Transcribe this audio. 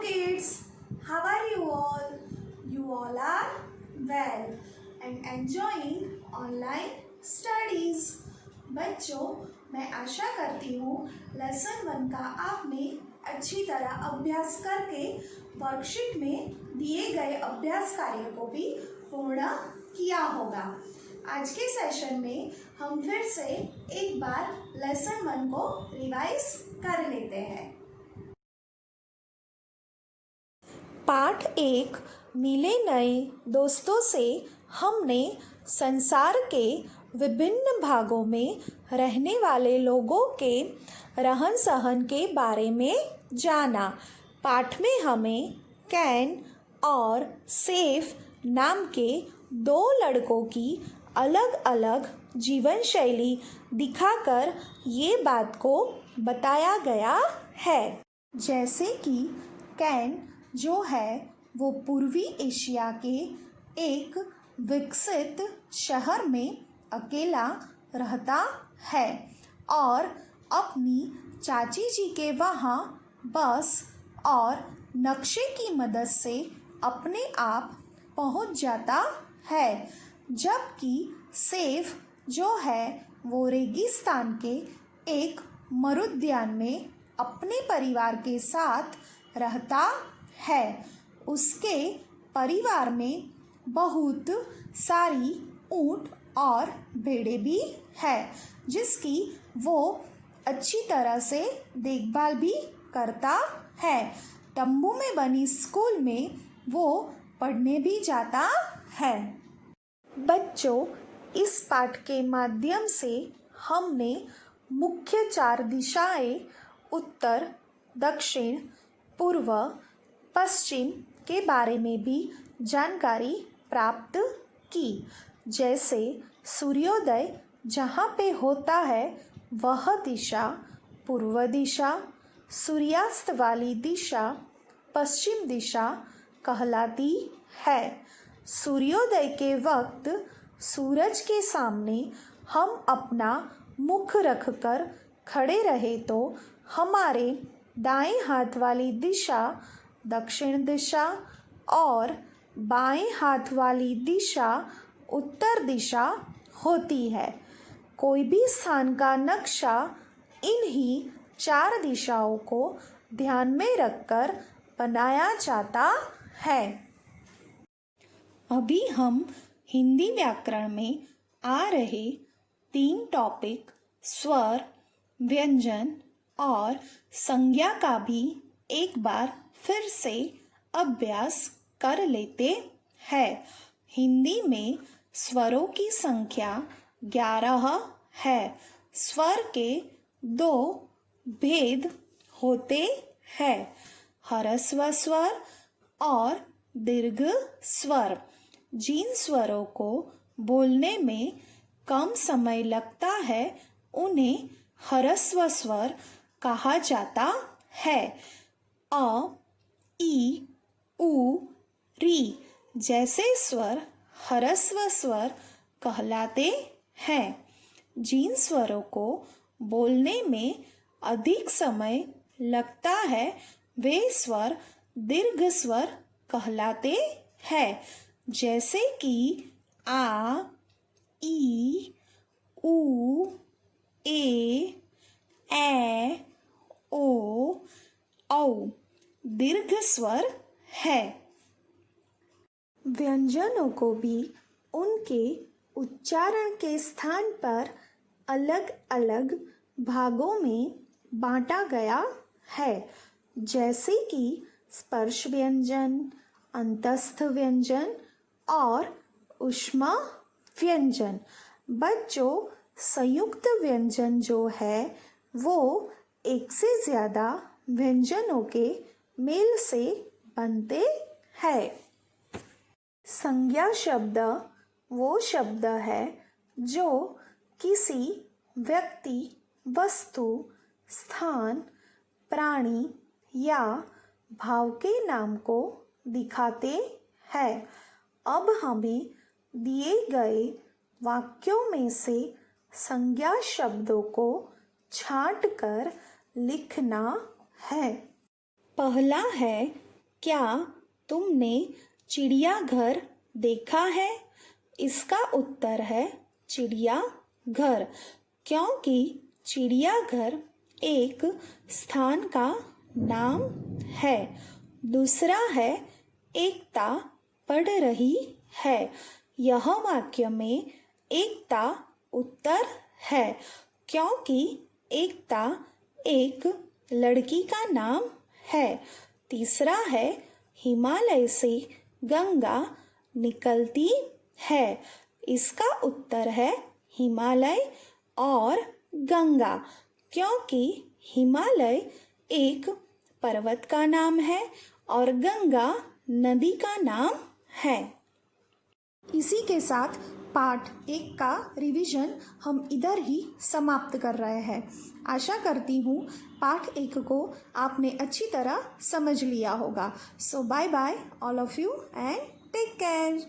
kids, how are you all? You all are well and enjoying online studies. बच्चों, मैं आशा करती हूँ lesson 1 का आपने अच्छी तरह अभ्यास करके वर्कशीट में दिए गए अभ्यास कार्य को भी पूर्ण किया होगा। आज के सेशन में हम फिर से एक बार लेसन 1 को रिवाइज कर लेते हैं। पाठ 1 मिले नए दोस्तों से हमने संसार के विभिन्न भागों में रहने वाले लोगों के रहन सहन के बारे में जाना। पाठ में हमें कैन और सेफ नाम के 2 लड़कों की अलग अलग जीवन शैली दिखाकर ये बात को बताया गया है। जैसे कि कैन जो है वो पूर्वी एशिया के एक विकसित शहर में अकेला रहता है और अपनी चाची जी के वहाँ बस और नक्शे की मदद से अपने आप पहुँच जाता है, जबकि सेफ जो है वो रेगिस्तान के एक मरुद्यान में अपने परिवार के साथ रहता है। उसके परिवार में बहुत सारी ऊँट और भेड़ें भी है, जिसकी वो अच्छी तरह से देखभाल भी करता है। तंबू में बनी स्कूल में वो पढ़ने भी जाता है। बच्चों, इस पाठ के माध्यम से हमने मुख्य 4 दिशाएं उत्तर, दक्षिण, पूर्व, पश्चिम के बारे में भी जानकारी प्राप्त की। जैसे सूर्योदय जहाँ पे होता है वह दिशा पूर्व दिशा, सूर्यास्त वाली दिशा पश्चिम दिशा कहलाती है। सूर्योदय के वक्त सूरज के सामने हम अपना मुख रखकर खड़े रहे तो हमारे दाएं हाथ वाली दिशा दक्षिण दिशा और बाएं हाथ वाली दिशा उत्तर दिशा होती है। कोई भी स्थान का नक्शा इन्हीं 4 दिशाओं को ध्यान में रखकर बनाया जाता है। अभी हम हिंदी व्याकरण में आ रहे 3 टॉपिक स्वर, व्यंजन और संज्ञा का भी एक बार फिर से अभ्यास कर लेते हैं। हिंदी में स्वरों की संख्या 11 है। स्वर के 2 भेद होते हैं, ह्रस्व स्वर और दीर्घ स्वर। जिन स्वरों को बोलने में कम समय लगता है उन्हें ह्रस्व स्वर कहा जाता है। अ, ई, उ, री जैसे स्वर ह्रस्व स्वर कहलाते हैं। जिन स्वरों को बोलने में अधिक समय लगता है वे स्वर दीर्घ स्वर कहलाते हैं। जैसे कि आ, ई, उ, ए, ओ, औ दीर्घ स्वर है। व्यंजनों को भी उनके उच्चारण के स्थान पर अलग अलग भागों में बांटा गया है, जैसे कि स्पर्श व्यंजन, अंतस्थ व्यंजन और ऊष्मा व्यंजन। बच्चों, संयुक्त व्यंजन जो है वो एक से ज़्यादा व्यंजनों के मेल से बनते हैं। संज्ञा शब्द वो शब्द है जो किसी व्यक्ति, वस्तु, स्थान, प्राणी या भाव के नाम को दिखाते हैं। अब हमें दिए गए वाक्यों में से संज्ञा शब्दों को छांटकर लिखना है। पहला है क्या तुमने चिड़ियाघर देखा है? इसका उत्तर है चिड़ियाघर, क्योंकि चिड़ियाघर एक स्थान का नाम है। दूसरा है एकता पढ़ रही है। यह वाक्य में एकता उत्तर है, क्योंकि एकता एक लड़की का नाम है। तीसरा है हिमालय से गंगा निकलती है। इसका उत्तर है हिमालय और गंगा, क्योंकि हिमालय एक पर्वत का नाम है और गंगा नदी का नाम है। इसी के साथ पाठ 1 का रिवीजन हम इधर ही समाप्त कर रहे हैं। आशा करती हूँ पाठ 1 को आपने अच्छी तरह समझ लिया होगा। So bye bye all of you and take care.